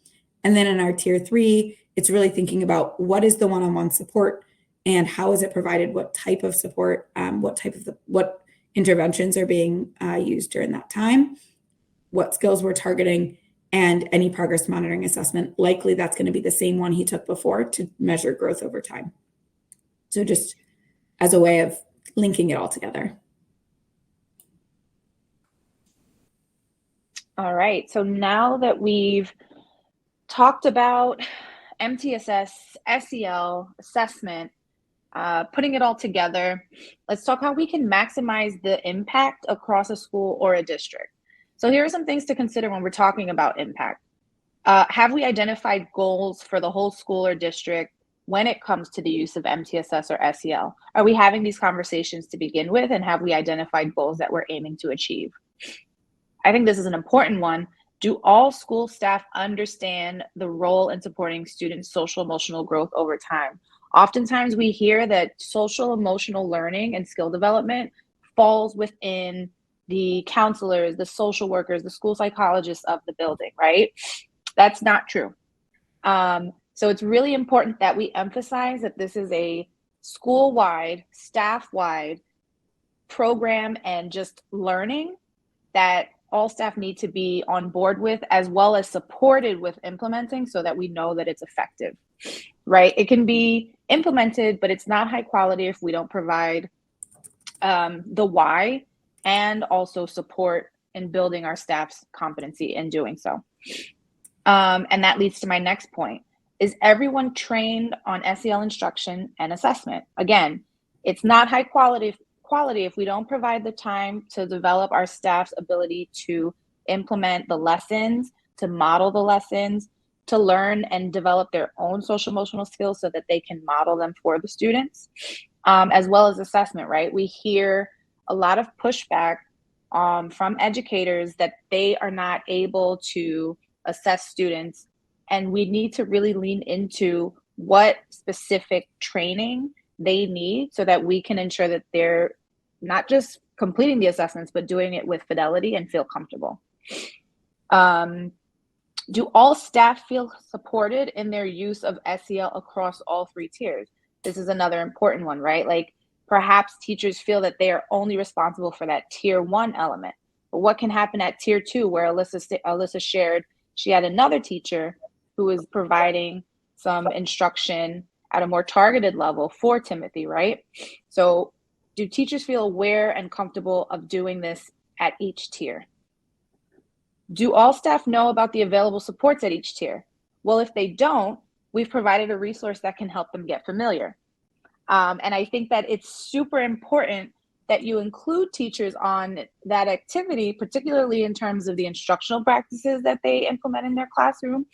And then in our tier 3, it's really thinking about what is the one-on-one support and how is it provided, what type of support, what interventions are being used during that time, what skills we're targeting, and any progress monitoring assessment. Likely that's going to be the same one he took before to measure growth over time. So just as a way of linking it all together. All right, so now that we've talked about MTSS, SEL, assessment, putting it all together, let's talk how we can maximize the impact across a school or a district. So here are some things to consider when we're talking about impact. Have we identified goals for the whole school or district when it comes to the use of MTSS or SEL? Are we having these conversations to begin with, and have we identified goals that we're aiming to achieve? I think this is an important one. Do all school staff understand the role in supporting students' social emotional growth over time? Oftentimes we hear that social emotional learning and skill development falls within the counselors, the social workers, the school psychologists of the building, right? That's not true. So it's really important that we emphasize that this is a school-wide, staff-wide program and just learning that all staff need to be on board with, as well as supported with implementing, so that we know that it's effective, right? It can be implemented, but it's not high quality if we don't provide the why and also support in building our staff's competency in doing so. And that leads to my next point. Is everyone trained on SEL instruction and assessment? Again, it's not high quality if we don't provide the time to develop our staff's ability to implement the lessons, to model the lessons, to learn and develop their own social emotional skills so that they can model them for the students, as well as assessment, right? We hear a lot of pushback from educators that they are not able to assess students, and we need to really lean into what specific training they need so that we can ensure that they're not just completing the assessments, but doing it with fidelity and feel comfortable. Do all staff feel supported in their use of SEL across all 3 tiers? This is another important one, right? Like perhaps teachers feel that they are only responsible for that tier 1 element. But what can happen at tier 2, where Alyssa shared she had another teacher who was providing some instruction at a more targeted level for Timothy, right? So do teachers feel aware and comfortable of doing this at each tier? Do all staff know about the available supports at each tier? Well, if they don't, we've provided a resource that can help them get familiar. And I think that it's super important that you include teachers on that activity, particularly in terms of the instructional practices that they implement in their classroom.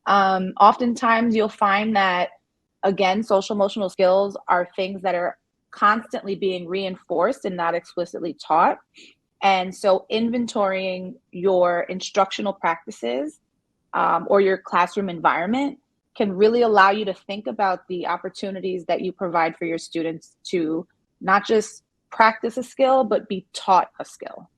Oftentimes you'll find that, again, social emotional skills are things that are constantly being reinforced and not explicitly taught. And so inventorying your instructional practices or your classroom environment can really allow you to think about the opportunities that you provide for your students to not just practice a skill, but be taught a skill.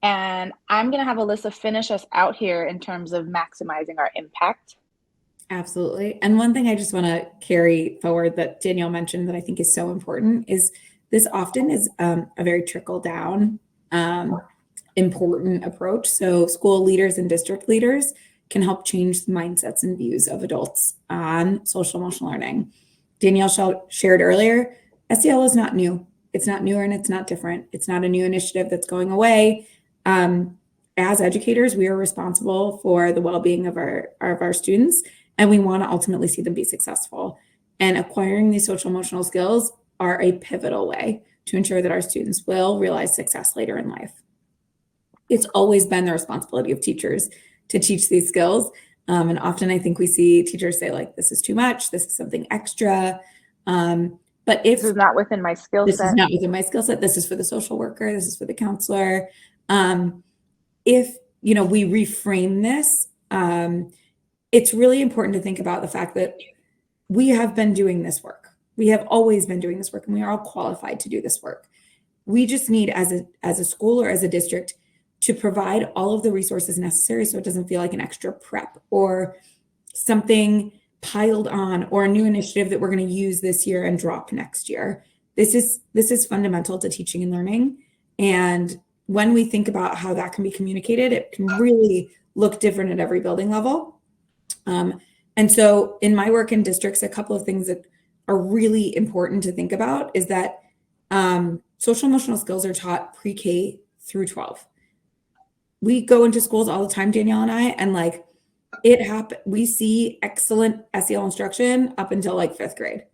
And I'm going to have Alyssa finish us out here in terms of maximizing our impact. Absolutely. And one thing I just want to carry forward that Danielle mentioned that I think is so important is this often is a very trickle down important approach. So school leaders and district leaders can help change the mindsets and views of adults on social emotional learning. Danielle shared earlier, SEL is not new. It's not newer and it's not different. It's not a new initiative that's going away. As educators, we are responsible for the well-being of our students, and we want to ultimately see them be successful. And acquiring these social emotional skills are a pivotal way to ensure that our students will realize success later in life. It's always been the responsibility of teachers to teach these skills. And often I think we see teachers say, like, this is too much, this is something extra. But if this is not within my skill set, this is not within my skill set, this is for the social worker, this is for the counselor. If we reframe this, it's really important to think about the fact that we have been doing this work. We have always been doing this work, and we are all qualified to do this work. we just need as a school or as a district to provide all of the resources necessary so it doesn't feel like an extra prep or something piled on or a new initiative that we're going to use this year and drop next year. This is fundamental to teaching and learning. And when we think about how that can be communicated, it can really look different at every building level. And so in my work in districts, a couple of things that are really important to think about is that social emotional skills are taught pre-K through 12. We go into schools all the time, Danielle and I, and like we see excellent SEL instruction up until like 5th grade.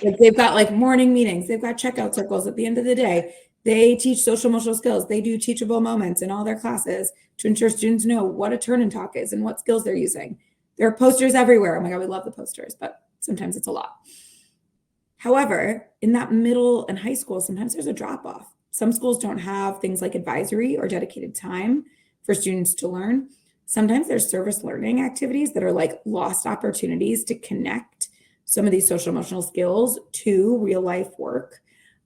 Like they've got like morning meetings, they've got checkout circles at the end of the day. They teach social emotional skills. They do teachable moments in all their classes to ensure students know what a turn and talk is and what skills they're using. There are posters everywhere. Oh my God, we love the posters, but sometimes it's a lot. However, in that middle and high school, sometimes there's a drop off. Some schools don't have things like advisory or dedicated time for students to learn. Sometimes there's service learning activities that are like lost opportunities to connect some of these social emotional skills to real life work.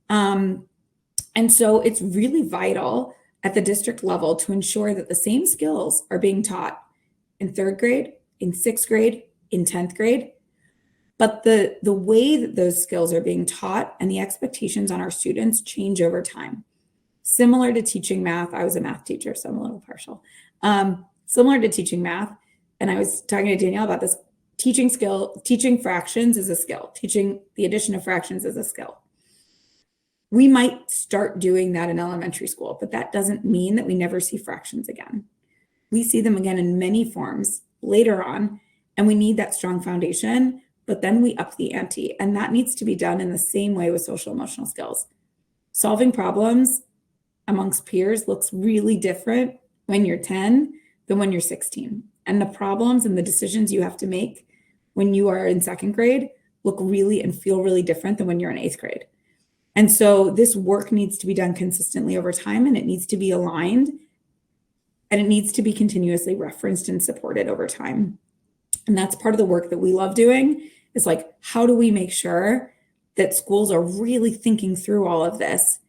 And so it's really vital at the district level to ensure that the same skills are being taught in 3rd grade, in 6th grade, in 10th grade. But the way that those skills are being taught and the expectations on our students change over time. Similar to teaching math, I was a math teacher, so I'm a little partial. Similar to teaching math, and I was talking to Danielle about this, teaching fractions is a skill. Teaching the addition of fractions is a skill. We might start doing that in elementary school, but that doesn't mean that we never see fractions again. We see them again in many forms later on, and we need that strong foundation, but then we up the ante, and that needs to be done in the same way with social emotional skills. Solving problems amongst peers looks really different when you're 10 than when you're 16. And the problems and the decisions you have to make when you are in 2nd grade look really and feel really different than when you're in 8th grade. And so this work needs to be done consistently over time, and it needs to be aligned, and it needs to be continuously referenced and supported over time. And that's part of the work that we love doing, is like, how do we make sure that schools are really thinking through all of this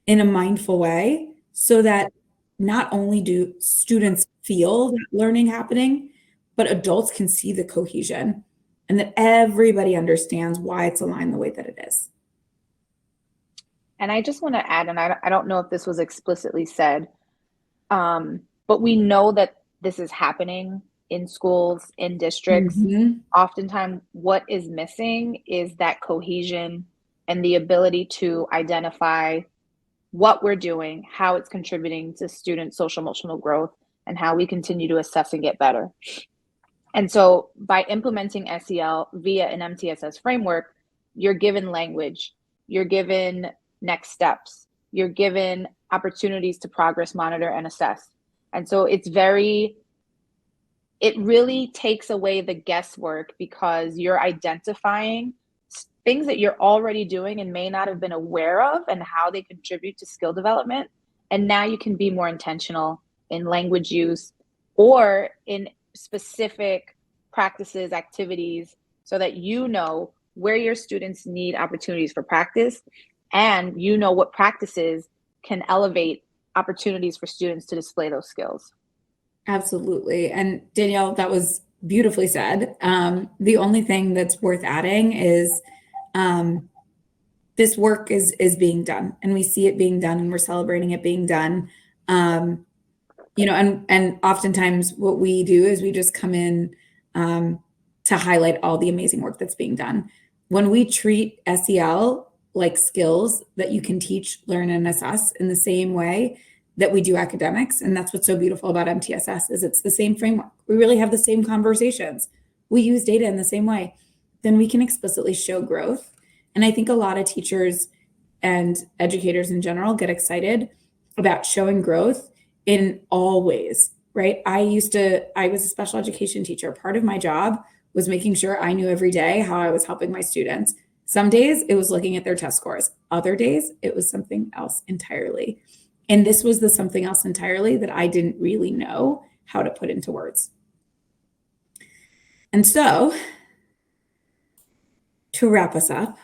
in a mindful way so that not only do students feel that learning happening, but adults can see the cohesion and that everybody understands why it's aligned the way that it is. And I just want to add, and I don't know if this was explicitly said, but we know that this is happening in schools, in districts. Mm-hmm. Oftentimes, what is missing is that cohesion and the ability to identify what we're doing, how it's contributing to student social emotional growth, and how we continue to assess and get better. And so by implementing SEL via an MTSS framework, you're given language, you're given next steps, you're given opportunities to progress, monitor, and assess. And so it really takes away the guesswork because you're identifying things that you're already doing and may not have been aware of and how they contribute to skill development. And now you can be more intentional in language use or in specific practices, activities, so that you know where your students need opportunities for practice, and you know what practices can elevate opportunities for students to display those skills. Absolutely. And Danielle, that was beautifully said. The only thing that's worth adding is this work is being done, and we see it being done, and we're celebrating it being done. And oftentimes what we do is we just come in to highlight all the amazing work that's being done. When we treat SEL like skills that you can teach, learn, and assess in the same way that we do academics, and that's what's so beautiful about MTSS, is it's the same framework. We really have the same conversations. We use data in the same way. Then we can explicitly show growth. And I think a lot of teachers and educators in general get excited about showing growth in all ways, right? I was a special education teacher. Part of my job was making sure I knew every day how I was helping my students. Some days it was looking at their test scores. Other days it was something else entirely. And this was the something else entirely that I didn't really know how to put into words. And so, to wrap us up,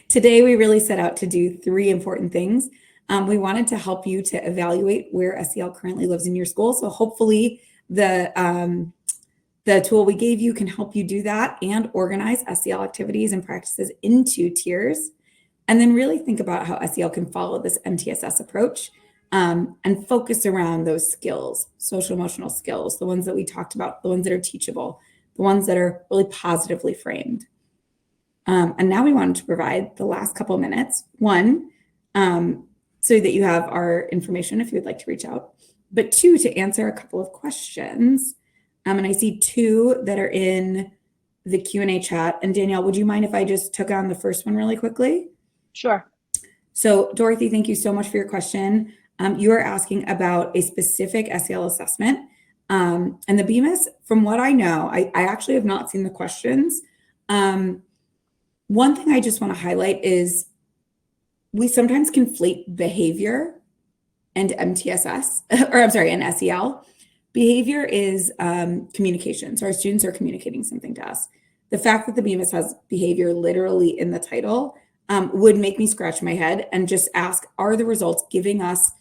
Today, we really set out to do three important things. We wanted to help you to evaluate where SEL currently lives in your school. So hopefully the tool we gave you can help you do that and organize SEL activities and practices into tiers. And then really think about how SEL can follow this MTSS approach and focus around those skills, social emotional skills, the ones that we talked about, the ones that are teachable, the ones that are really positively framed. And now we wanted to provide the last couple of minutes, one, so that you have our information if you would like to reach out, but two, to answer a couple of questions. And I see two that are in the Q&A chat. And Danielle, would you mind if I just took on the first one really quickly? Sure. So Dorothy, thank you so much for your question. You are asking about a specific SEL assessment. And the BMIS, from what I know, I actually have not seen the questions. One thing I just want to highlight is we sometimes conflate behavior and MTSS, or I'm sorry, and SEL. Behavior is communication. So our students are communicating something to us. The fact that the BMIS has behavior literally in the title would make me scratch my head and just ask, are the results giving us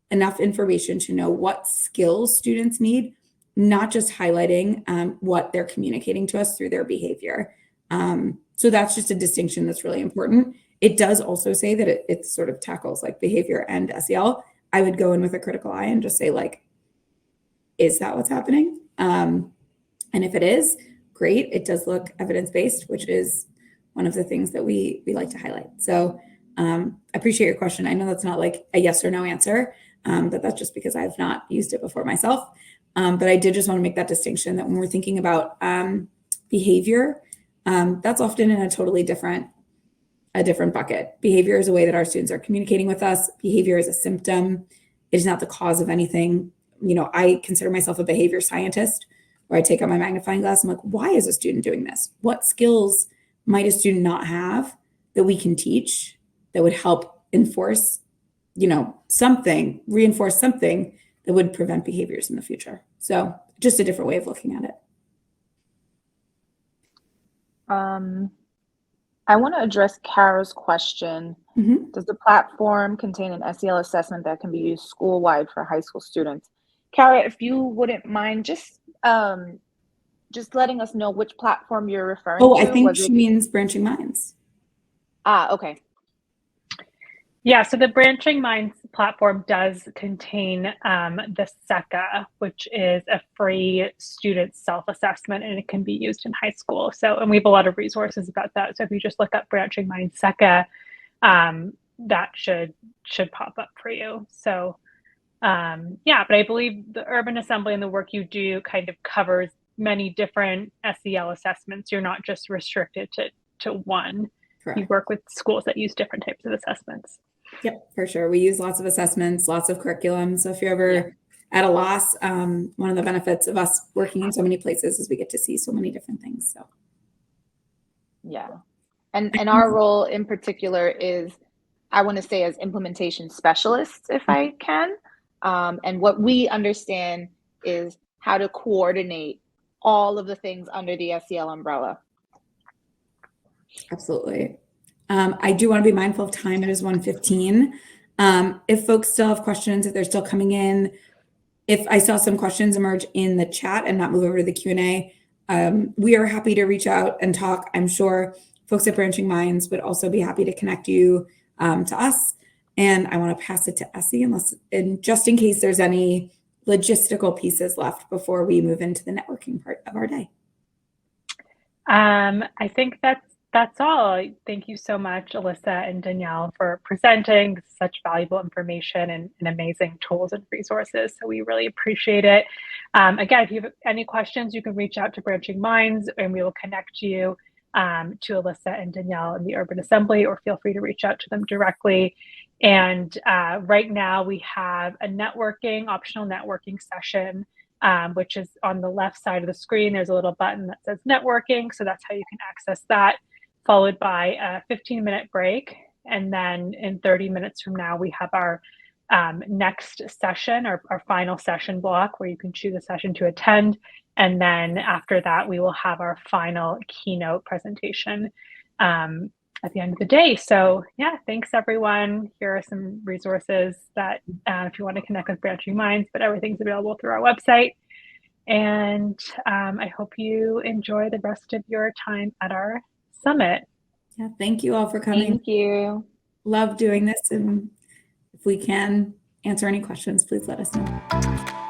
enough information to know what skills students need, not just highlighting what they're communicating to us through their behavior. So that's just a distinction that's really important. It does also say that it sort of tackles like behavior and SEL. I would go in with a critical eye and just say like, is that what's happening? And if it is, great. It does look evidence-based, which is one of the things that we like to highlight. So I appreciate your question. I know that's not like a yes or no answer, but that's just because I've not used it before myself. But I did just want to make that distinction that when we're thinking about behavior, that's often in a totally different bucket. Behavior is a way that our students are communicating with us. Behavior is a symptom. It is not the cause of anything. You know, I consider myself a behavior scientist, where I take out my magnifying glass. I'm like, why is a student doing this? What skills might a student not have that we can teach that would help enforce, something, reinforce something that would prevent behaviors in the future? So just a different way of looking at it. I want to address Kara's question. Mm-hmm. Does the platform contain an SEL assessment that can be used school-wide for high school students? Kara, if you wouldn't mind just letting us know which platform you're referring to. Oh, I think she means Branching Minds. Okay. Yeah, so the Branching Minds platform does contain the SECA, which is a free student self-assessment, and it can be used in high school. So, and we have a lot of resources about that. So if you just look up Branching Minds SECA, that should pop up for you. So yeah, but I believe the Urban Assembly and the work you do kind of covers many different SEL assessments. You're not just restricted to one. Correct. You work with schools that use different types of assessments. Yep, for sure. We use lots of assessments, lots of curriculum. So if you're ever at a loss, one of the benefits of us working in so many places is we get to see so many different things. So yeah. And our role in particular is, I want to say, as implementation specialists, if I can. And what we understand is how to coordinate all of the things under the SEL umbrella. Absolutely. I do want to be mindful of time. It is 1:15. If folks still have questions, if they're still coming in, if I saw some questions emerge in the chat and not move over to the Q&A, we are happy to reach out and talk. I'm sure folks at Branching Minds would also be happy to connect you to us. And I want to pass it to Essie, and just in case there's any logistical pieces left before we move into the networking part of our day. I think that's all. Thank you so much, Alyssa and Danielle, for presenting such valuable information and amazing tools and resources. So we really appreciate it. Again, if you have any questions, you can reach out to Branching Minds and we will connect you to Alyssa and Danielle in the Urban Assembly, or feel free to reach out to them directly. And right now we have a optional networking session, which is on the left side of the screen. There's a little button that says networking. So that's how you can access that, followed by a 15-minute break. And then in 30 minutes from now, we have our next session, our final session block, where you can choose a session to attend. And then after that, we will have our final keynote presentation. at the end of the day. So yeah, thanks everyone. Here are some resources that if you want to connect with Branching Minds, but everything's available through our website. And I hope you enjoy the rest of your time at our summit. Yeah, thank you all for coming. Thank you. Love doing this. And if we can answer any questions, please let us know.